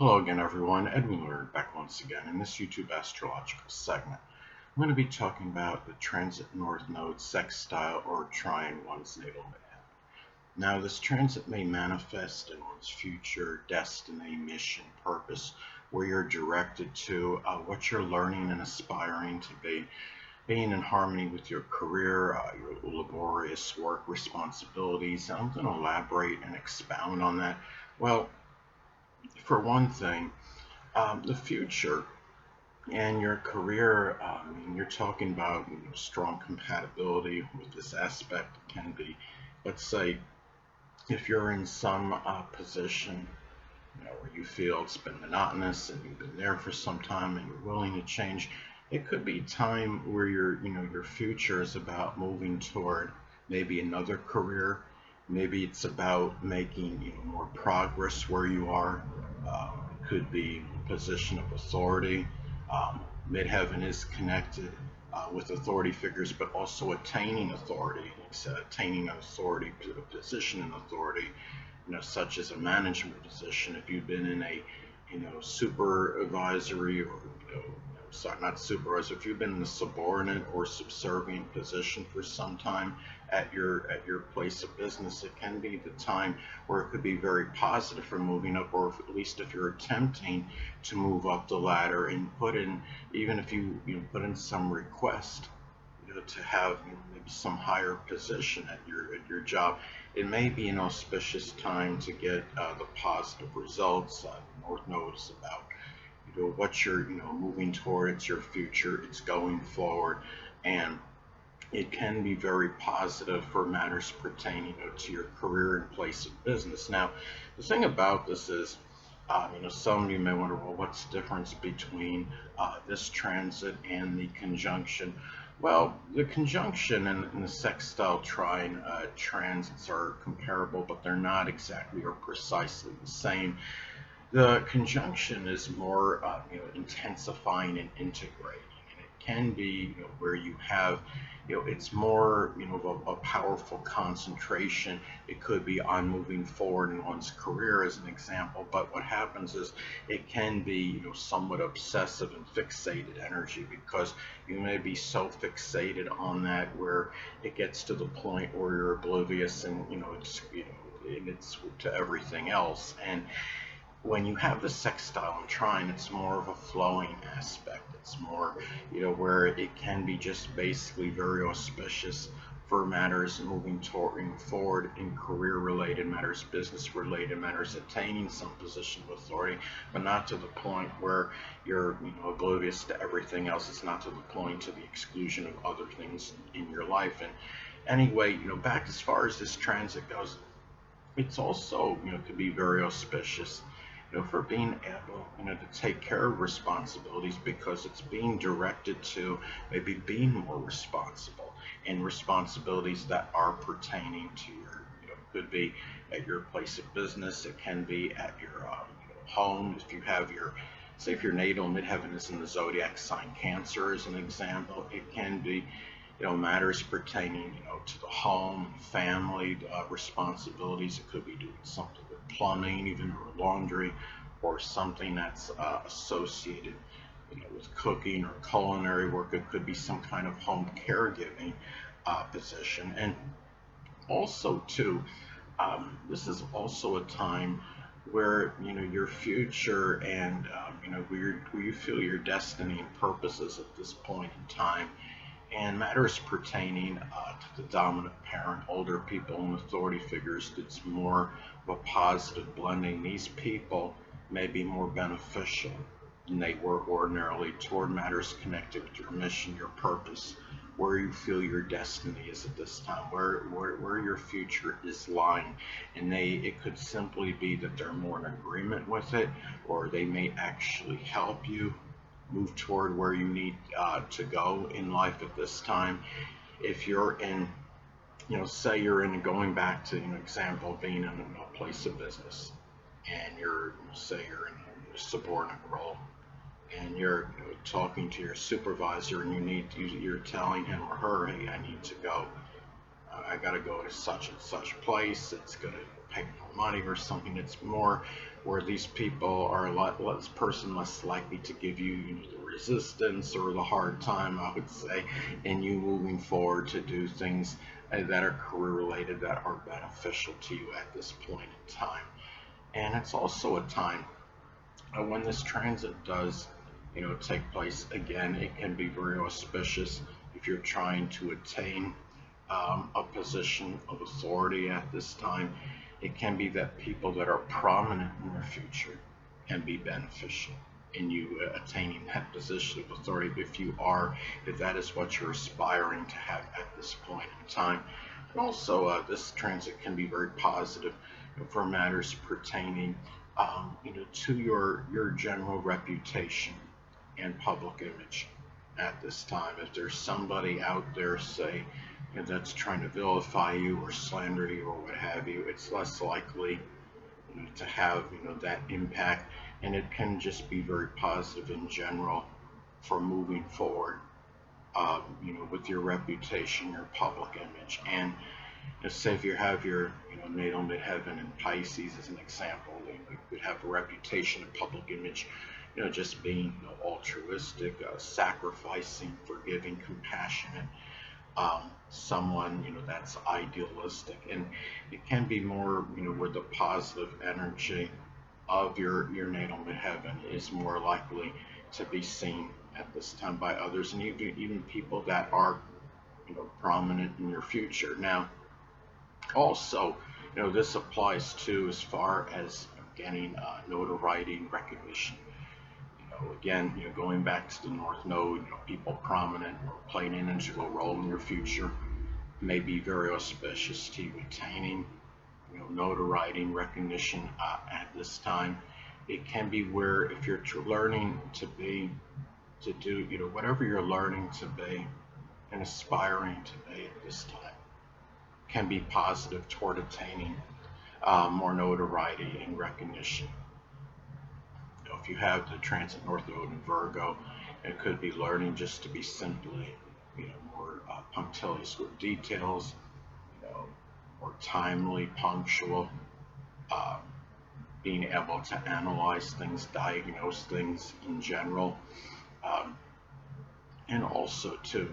Hello again, everyone. Edwin Learnard back once again in this YouTube astrological segment. I'm going to be talking about the transit north node sextile or trine one's natal midheaven. Now, this transit may manifest in one's future destiny, mission, purpose, where you're directed to, what you're learning and aspiring to be, being in harmony with your career, your laborious work responsibilities. And I'm going to elaborate and expound on that. Well, for one thing, the future and your career, you're talking about strong compatibility with this aspect. It can be, let's say, if you're in some position, where you feel it's been monotonous and you've been there for some time and you're willing to change, it could be time where your future is about moving toward maybe another career. Maybe it's about making more progress where you are. It could be a position of authority. Midheaven is connected with authority figures, but also attaining authority. Attaining an authority, a position in authority, such as a management position. If you've been in a, supervisory or, sorry, not supervisor, if you've been in a subordinate or subservient position for some time at your place of business, it can be the time where it could be very positive for moving up, or at least if you're attempting to move up the ladder and put in, even if you put in some request, to have maybe some higher position at your job, it may be an auspicious time to get the positive results. North Node is about what you're moving toward. It's your future. It's going forward, and it can be very positive for matters pertaining to your career and place of business. Now, the thing about this is, some of you may wonder, well, what's the difference between this transit and the conjunction? Well, the conjunction and the sextile trine transits are comparable, but they're not exactly or precisely the same. The conjunction is more intensifying and integrating, and it can be where you have it's more of a powerful concentration. It could be on moving forward in one's career as an example, but what happens is it can be somewhat obsessive and fixated energy, because you may be so fixated on that where it gets to the point where you're oblivious, and it's to everything else. And when you have the sextile and trine, it's more of a flowing aspect. It's more, where it can be just basically very auspicious for matters moving forward in career-related matters, business-related matters, attaining some position of authority, but not to the point where you're, oblivious to everything else. It's not to the point to the exclusion of other things in your life. And anyway, back as far as this transit goes, it's also, could be very auspicious, for being able, to take care of responsibilities, because it's being directed to maybe being more responsible, and responsibilities that are pertaining to your, could be at your place of business. It can be at your home. If you have your, say if your natal midheaven is in the zodiac sign Cancer as an example, it can be matters pertaining to the home, family responsibilities. It could be doing something with plumbing, even, or laundry, or something that's associated with cooking or culinary work. It could be some kind of home caregiving position. And also too, this is also a time where your future and where you feel your destiny and purposes at this point in time, and matters pertaining to the dominant parent, older people, and authority figures. It's more of a positive blending. These people may be more beneficial than they were ordinarily toward matters connected with your mission, your purpose, where you feel your destiny is at this time, where your future is lying. And it could simply be that they're more in agreement with it, or they may actually help you move toward where you need to go in life at this time. If you're in, say you're in, going back to example, being in a place of business, and say you're in a subordinate role, and you're talking to your supervisor, and you're telling him or her, hey, I need to go. I got to go to such and such place. It's going to pay more money or something. It's more where these people are a lot less likely to give you, the resistance or the hard time, I would say, in you moving forward to do things that are career related, that are beneficial to you at this point in time. And it's also a time when this transit does, take place again. It can be very auspicious if you're trying to attain a position of authority at this time. It can be that people that are prominent in your future can be beneficial in you attaining that position of authority if that is what you're aspiring to have at this point in time. And also, this transit can be very positive for matters pertaining, to your general reputation and public image at this time. If there's somebody out there, say, that's trying to vilify you or slander you or what have you, it's less likely, to have, that impact, and it can just be very positive in general for moving forward, with your reputation, your public image. And say if you have your, natal midheaven in Pisces as an example, you could have a reputation and public image, just being, altruistic, sacrificing, forgiving, compassionate, someone, that's idealistic. And it can be more, where the positive energy of your natal midheaven is more likely to be seen at this time by others, and even people that are, prominent in your future. Now, also, this applies to as far as getting notoriety and recognition. Again, going back to the North Node, people prominent or playing an integral role in your future may be very auspicious to you attaining, notoriety and recognition at this time. It can be where if you're learning to do, whatever you're learning to be and aspiring to be at this time, can be positive toward attaining more notoriety and recognition. If you have the transit North Node in Virgo, it could be learning just to be simply, more punctilious with details, more timely, punctual, being able to analyze things, diagnose things in general, and also too,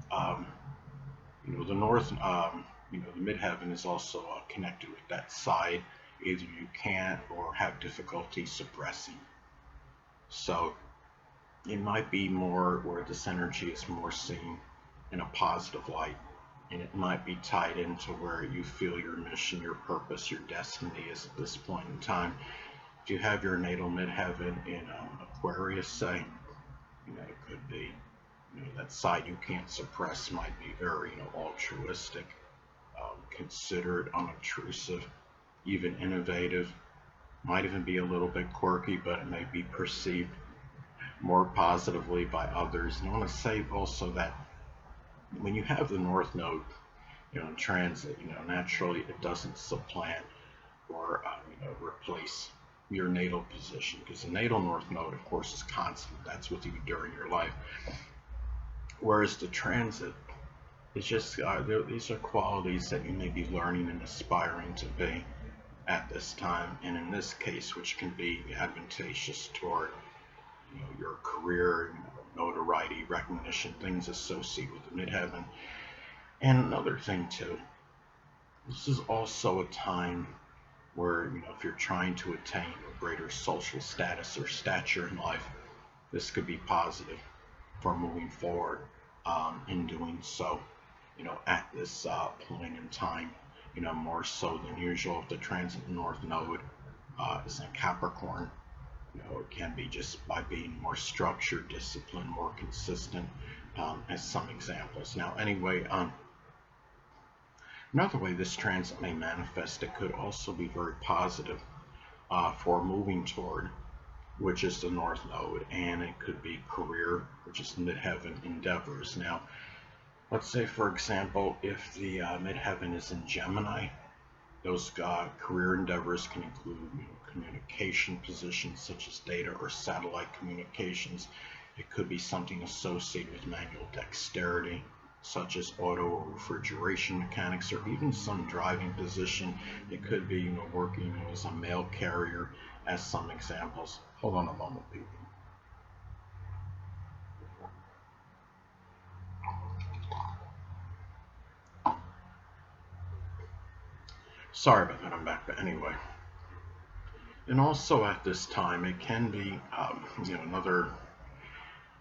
the North, the midheaven is also connected with that side. Either you can't or have difficulty suppressing. So it might be more where this energy is more seen in a positive light, and it might be tied into where you feel your mission, your purpose, your destiny is at this point in time. If you have your natal midheaven in Aquarius, say, it could be, that side you can't suppress might be very, altruistic, considerate, unobtrusive, even innovative, might even be a little bit quirky, but it may be perceived more positively by others. And I want to say also that when you have the North Node, in transit, naturally it doesn't supplant or, replace your natal position, because the natal North Node, of course, is constant. That's with you during your life. Whereas the transit is just, these are qualities that you may be learning and aspiring to be at this time, and in this case, which can be advantageous toward, your career, notoriety, recognition, things associated with the midheaven. And another thing too, this is also a time where, if you're trying to attain a greater social status or stature in life, this could be positive for moving forward in doing so, at this point in time. More so than usual. If the transit North Node is in Capricorn, it can be just by being more structured, disciplined, more consistent, as some examples. Now, anyway, another way this transit may manifest, it could also be very positive for moving toward, which is the North Node, and it could be career, which is the midheaven endeavors. Now, let's say, for example, if the midheaven is in Gemini, those career endeavors can include, communication positions such as data or satellite communications. It could be something associated with manual dexterity, such as auto or refrigeration mechanics, or even some driving position. It could be, working as a mail carrier, as some examples. Hold on a moment, people. Sorry about that, I'm back, but anyway. And also at this time, it can be,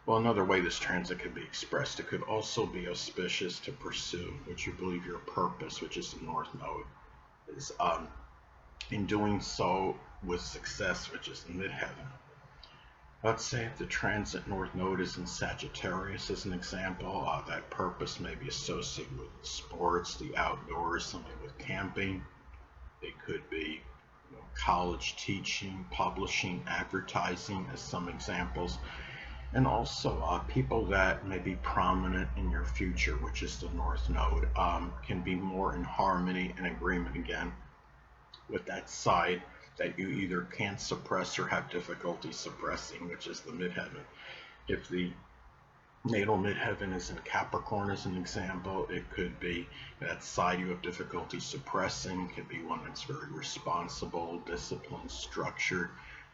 another way this transit could be expressed. It could also be auspicious to pursue what you believe your purpose, which is the North Node, is in doing so with success, which is the Midheaven. Let's say if the transit North Node is in Sagittarius, as an example, that purpose may be associated with sports, the outdoors, something with camping. It could be college teaching, publishing, advertising, as some examples. And also people that may be prominent in your future, which is the North Node, can be more in harmony and agreement again with that side that you either can't suppress or have difficulty suppressing, which is the Midheaven. If the natal Midheaven is in Capricorn, as an example, it could be that side you have difficulty suppressing. It could be one that's very responsible, disciplined, structured,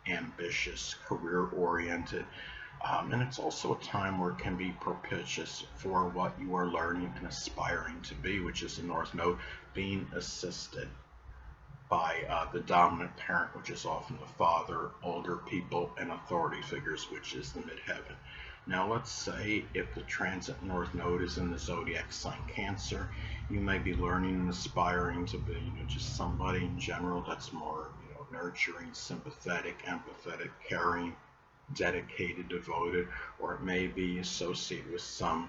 ambitious, career-oriented. And it's also a time where it can be propitious for what you are learning and aspiring to be, which is the North Node, being assisted by the dominant parent, which is often the father, older people, and authority figures, which is the Midheaven. Now let's say if the transit North Node is in the zodiac sign Cancer, you may be learning and aspiring to be just somebody in general that's more nurturing, sympathetic, empathetic, caring, dedicated, devoted, or it may be associated with some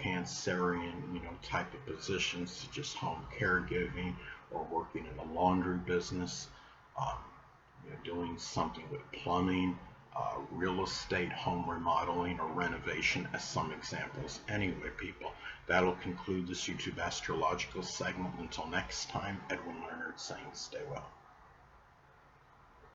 Cancerian type of positions, such as home caregiving or working in a laundry business, doing something with plumbing, real estate, home remodeling, or renovation, as some examples. Anyway, people, that'll conclude this YouTube astrological segment. Until next time, Edwin Learnard saying stay well.